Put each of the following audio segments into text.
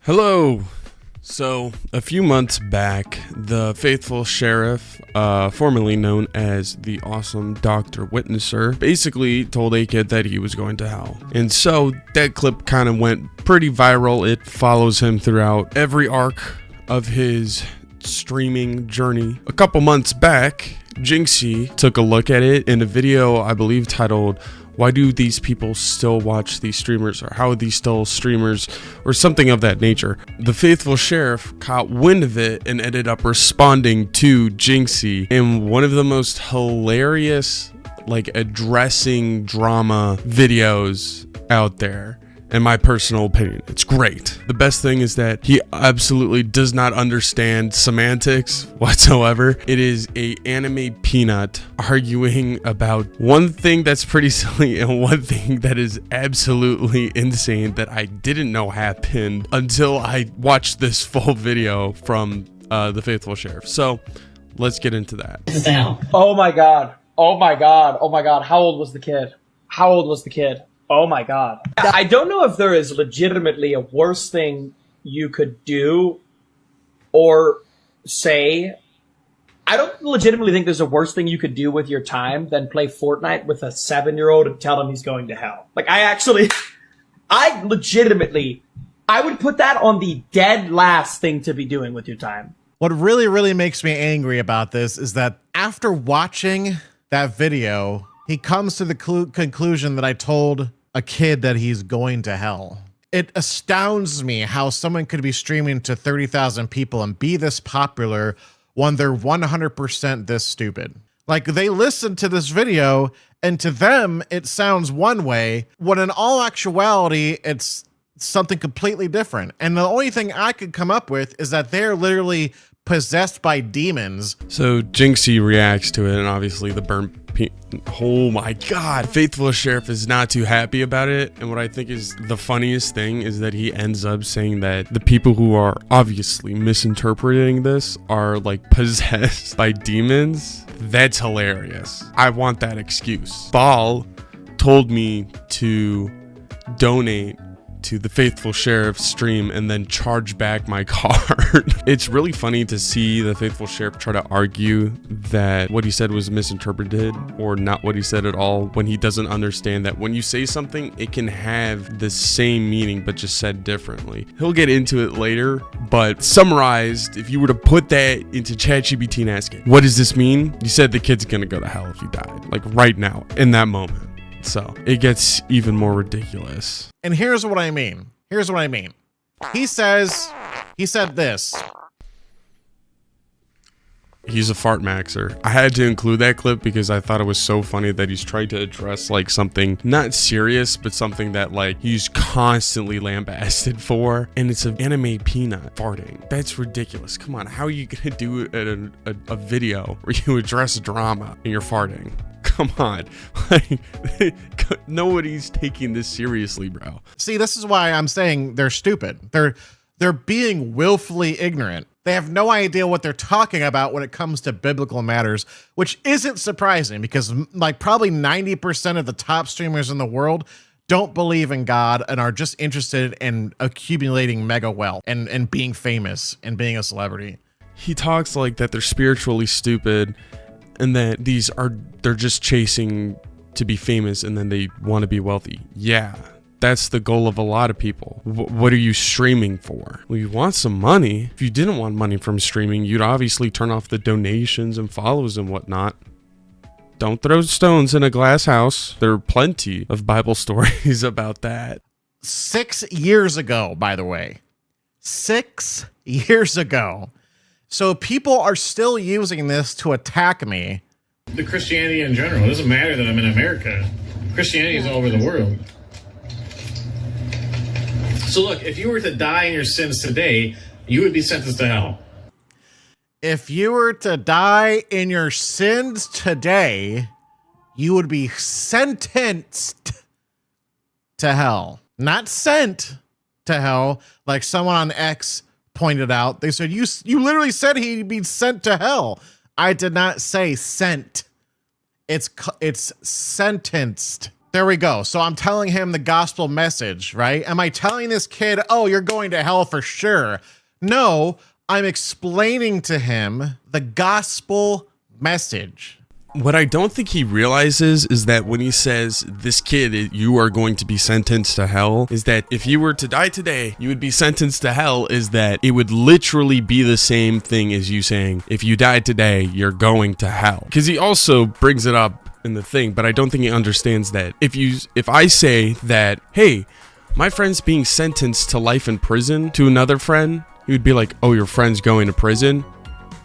Hello. So, a few months back, the faithful sheriff, formerly known as the awesome Dr. Witnesser, basically told a kid that he was going to hell. And so, that clip kind of went pretty viral. It follows him throughout every arc of his streaming journey. A couple months back, Jinxie took a look at it in a video, I believe, titled, "Why do these people still watch these streamers?" or "How are these still streamers?" or something of that nature. The faithful sheriff caught wind of it and ended up responding to Jinxie in one of the most hilarious, addressing drama videos out there. In my personal opinion, it's great. The best thing is that he absolutely does not understand semantics whatsoever. It is a anime peanut arguing about one thing that's pretty silly and one thing that is absolutely insane that I didn't know happened until I watched this full video from the faithful sheriff. So let's get into that. Oh my god. Oh my god. Oh my god. How old was the kid? How old was the kid? Oh my god. I don't know if there is legitimately a worse thing you could do or say. I don't legitimately think there's a worse thing you could do with your time than play Fortnite with a 7-year-old and tell him he's going to hell. I would put that on the dead last thing to be doing with your time. What really makes me angry about this is that after watching that video, he comes to the conclusion that I told a kid that he's going to hell. It astounds me how someone could be streaming to 30,000 people and be this popular when they're 100% this stupid. Like, they listen to this video and to them it sounds one way, when in all actuality it's something completely different. And the only thing I could come up with is that they're literally possessed by demons. So Jinxie reacts to it, and obviously the burnt oh my god, faithful sheriff is not too happy about it. And what I think is the funniest thing is that he ends up saying that the people who are obviously misinterpreting this are possessed by demons. That's hilarious. I want that excuse. Ball told me to donate to the faithful sheriff stream and then charge back my card. It's really funny to see the faithful sheriff try to argue that what he said was misinterpreted or not what he said at all, when he doesn't understand that when you say something, it can have the same meaning but just said differently. He'll get into it later, but summarized, if you were to put that into ChatGPT and ask it, what does this mean? You said the kid's gonna go to hell if he died, right now, in that moment. So it gets even more ridiculous. And here's what I mean. He said this. He's a fart maxer. I had to include that clip because I thought it was so funny that he's trying to address something not serious, but something that he's constantly lambasted for. And it's an anime peanut farting. That's ridiculous. Come on, how are you gonna do a video where you address drama and you're farting? Come on. Nobody's taking this seriously, bro. See, this is why I'm saying they're stupid. They're being willfully ignorant. They have no idea what they're talking about when it comes to biblical matters, which isn't surprising because probably 90% of the top streamers in the world don't believe in God and are just interested in accumulating mega wealth and being famous and being a celebrity. He talks like that they're spiritually stupid and that they're just chasing to be famous and then they want to be wealthy. Yeah, that's the goal of a lot of people. What are you streaming for? Well, you want some money. If you didn't want money from streaming, you'd obviously turn off the donations and follows and whatnot. Don't throw stones in a glass house. There are plenty of Bible stories about that. 6 years ago, by the way. 6 years ago. So people are still using this to attack me. The Christianity in general. It doesn't matter that I'm in America. Christianity is all over the world. So look, if you were to die in your sins today, you would be sentenced to hell. If you were to die in your sins today, you would be sentenced to hell. Not sent to hell, like someone on X pointed out. They said, you literally said he'd be sent to hell. I did not say sent. It's sentenced. There we go. So I'm telling him the gospel message, right? Am I telling this kid, oh, you're going to hell for sure? No, I'm explaining to him the gospel message. What I don't think he realizes is that when he says, this kid, you are going to be sentenced to hell, is that if you were to die today, you would be sentenced to hell, is that it would literally be the same thing as you saying, if you died today, you're going to hell. Because he also brings it up in the thing, but I don't think he understands that if I say that, hey, my friend's being sentenced to life in prison to another friend, he would be like, oh, your friend's going to prison?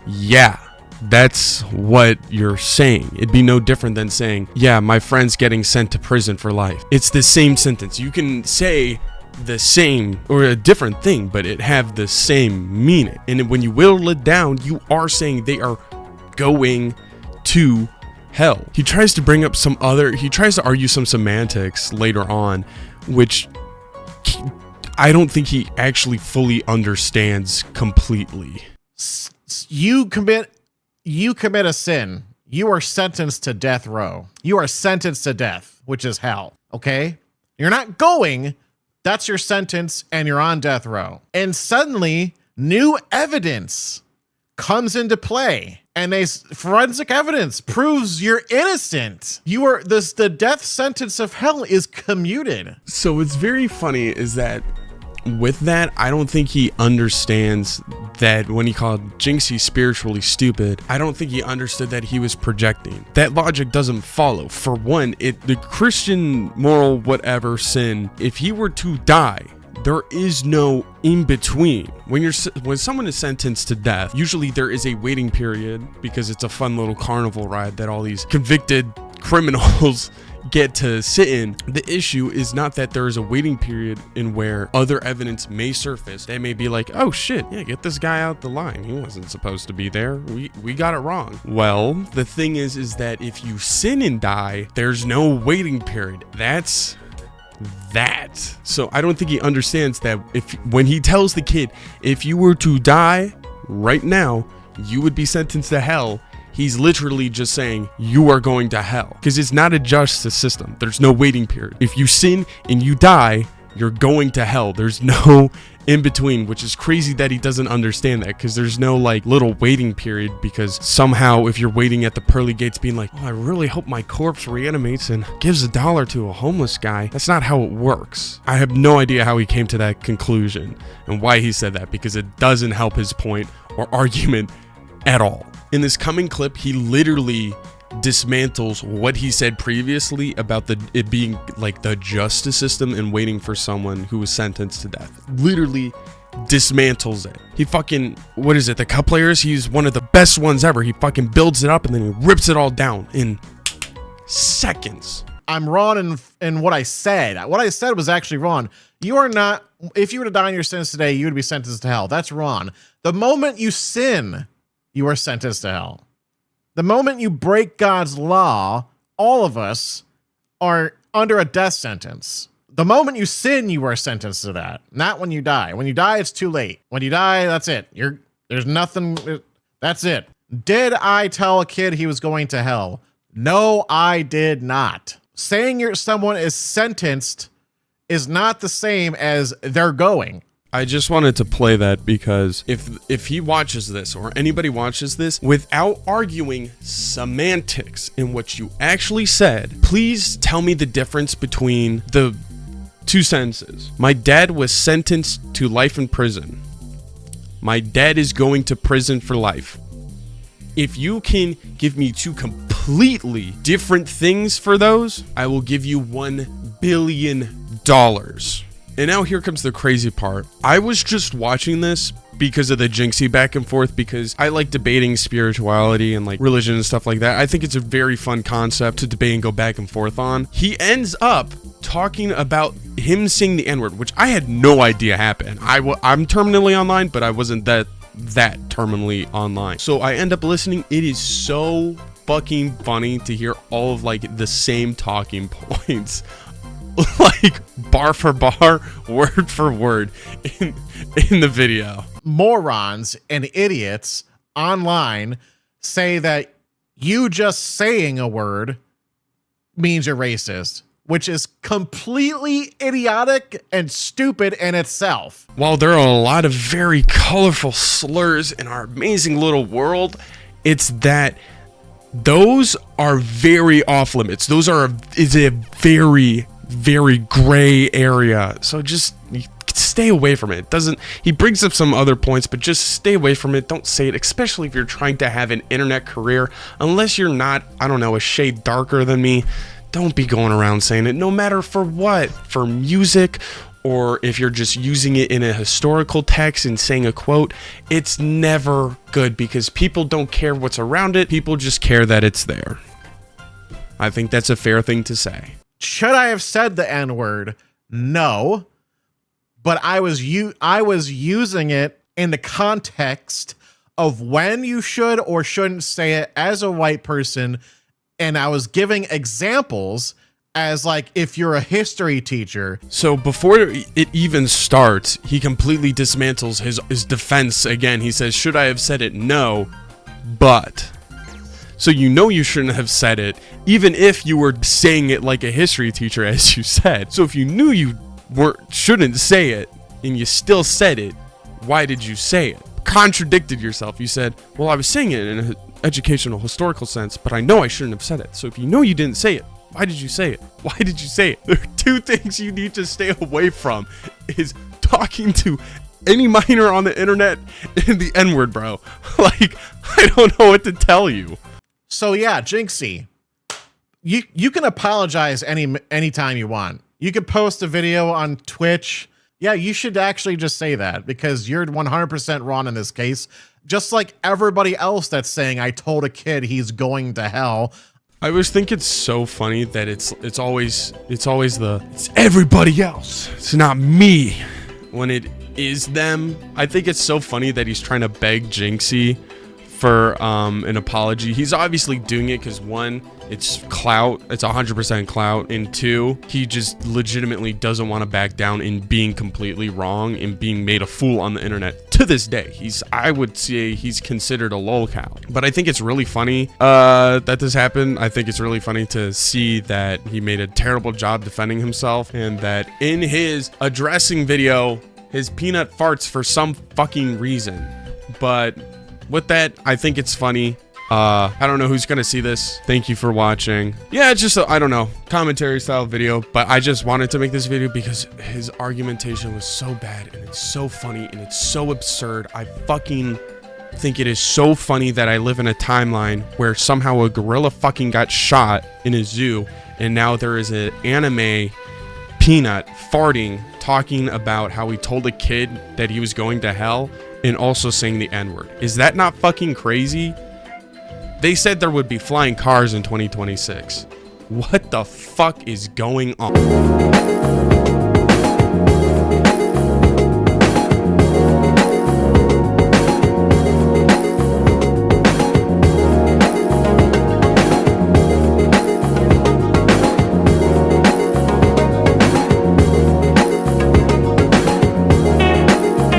Yeah. That's what you're saying. It'd be no different than saying, yeah, my friend's getting sent to prison for life. It's the same sentence. You can say the same or a different thing, but it have the same meaning. And when you whittle it down, you are saying they are going to hell. He tries to bring up he tries to argue some semantics later on, which I don't think he actually fully understands completely. You commit a sin, you are sentenced to death row. You are sentenced to death, which is hell, okay? You're not going, that's your sentence, and you're on death row. And suddenly, new evidence comes into play, and forensic evidence proves you're innocent. The death sentence of hell is commuted. So what's very funny is that with that, I don't think he understands that when he called Jinxie spiritually stupid, I don't think he understood that he was projecting. That logic doesn't follow. For one, the Christian moral whatever sin, if he were to die, there is no in between. When someone is sentenced to death, usually there is a waiting period because it's a fun little carnival ride that all these convicted criminals get to sit in. The issue is not that there is a waiting period in where other evidence may surface. They may be like, oh shit, yeah, get this guy out the line. He wasn't supposed to be there. We got it wrong. Well, the thing is that if you sin and die, there's no waiting period. That's that. So I don't think he understands that when he tells the kid, if you were to die right now, you would be sentenced to hell. He's literally just saying you are going to hell because it's not a justice system. There's no waiting period. If you sin and you die, you're going to hell. There's no in between, which is crazy that he doesn't understand that because there's no like little waiting period because somehow if you're waiting at the pearly gates being like, oh, I really hope my corpse reanimates and gives $1 to a homeless guy. That's not how it works. I have no idea how he came to that conclusion and why he said that because it doesn't help his point or argument at all. In this coming clip, he literally dismantles what he said previously about it being like the justice system and waiting for someone who was sentenced to death. Literally dismantles it. He fucking, what is it? The cup players, he's one of the best ones ever. He fucking builds it up and then he rips it all down in seconds. I'm wrong in what I said. What I said was actually wrong. You are not, if you were to die in your sins today, you would be sentenced to hell. That's wrong. The moment you sin, you are sentenced to hell. The moment you break God's law, all of us are under a death sentence. The moment you sin, you are sentenced to that. Not when you die. When you die, it's too late. When you die, that's it. There's nothing. That's it. Did I tell a kid he was going to hell? No, I did not. Saying someone is sentenced is not the same as they're going. I just wanted to play that because if he watches this or anybody watches this without arguing semantics in what you actually said, please tell me the difference between the two sentences. My dad was sentenced to life in prison. My dad is going to prison for life. If you can give me two completely different things for those, I will give you $1 billion. And now here comes the crazy part. I was just watching this because of the Jinxie back and forth because I like debating spirituality and like religion and stuff like that. I think it's a very fun concept to debate and go back and forth on. He ends up talking about him saying the N-word, which I had no idea happened. I'm terminally online, but I wasn't that terminally online. So I end up listening. It is so fucking funny to hear all of like the same talking points like bar for bar, word for word in the video. Morons and idiots online say that you just saying a word means you're racist. which is completely idiotic and stupid in itself. While there are a lot of very colorful slurs in our amazing little world, it's that those are very off limits. Is a very, very gray area. So just stay away from it. He brings up some other points, but just stay away from it. Don't say it, especially if you're trying to have an internet career. Unless you're not, I don't know, a shade darker than me, don't be going around saying it, no matter for what. For music, or if you're just using it in a historical text and saying a quote, it's never good because people don't care what's around it. People just care that it's there. I think that's a fair thing to say. Should I have said the N-word? No. But I was using it in the context of when you should or shouldn't say it as a white person, and I was giving examples as like if you're a history teacher. So before it even starts, he completely dismantles his defense again. He says, should I have said it? No, but. So you shouldn't have said it, even if you were saying it like a history teacher, as you said. So if you knew you shouldn't say it and you still said it, why did you say it? Contradicted yourself. You said, well, I was saying it in an educational historical sense, but I know I shouldn't have said it. So if you know you didn't say it, why did you say it? Why did you say it? There are two things you need to stay away from, is talking to any minor on the internet and the N-word, bro. Like, I don't know what to tell you. So yeah, Jinxie, you can apologize anytime you want. You could post a video on Twitch. Yeah, you should actually just say that, because you're 100% wrong in this case. Just like everybody else that's saying, I told a kid he's going to hell. I always think it's so funny that it's always it's everybody else. It's not me when it is them. I think it's so funny that he's trying to beg Jinxie for an apology. He's obviously doing it because, one, it's clout, it's 100% clout, and two, he just legitimately doesn't want to back down in being completely wrong and being made a fool on the internet. To this day, I would say he's considered a lolcow. But I think it's really funny that this happened. I think it's really funny to see that he made a terrible job defending himself, and that in his addressing video, his peanut farts for some fucking reason. But with that, I think it's funny. I don't know who's gonna see this. Thank you for watching. Yeah, it's just a, I don't know, commentary style video, but I just wanted to make this video because his argumentation was so bad, and it's so funny, and it's so absurd. I fucking think it is so funny that I live in a timeline where somehow a gorilla fucking got shot in a zoo, and now there is an anime peanut farting, talking about how he told a kid that he was going to hell, and also saying the N-word. Is that not fucking crazy? They said there would be flying cars in 2026. What the fuck is going on?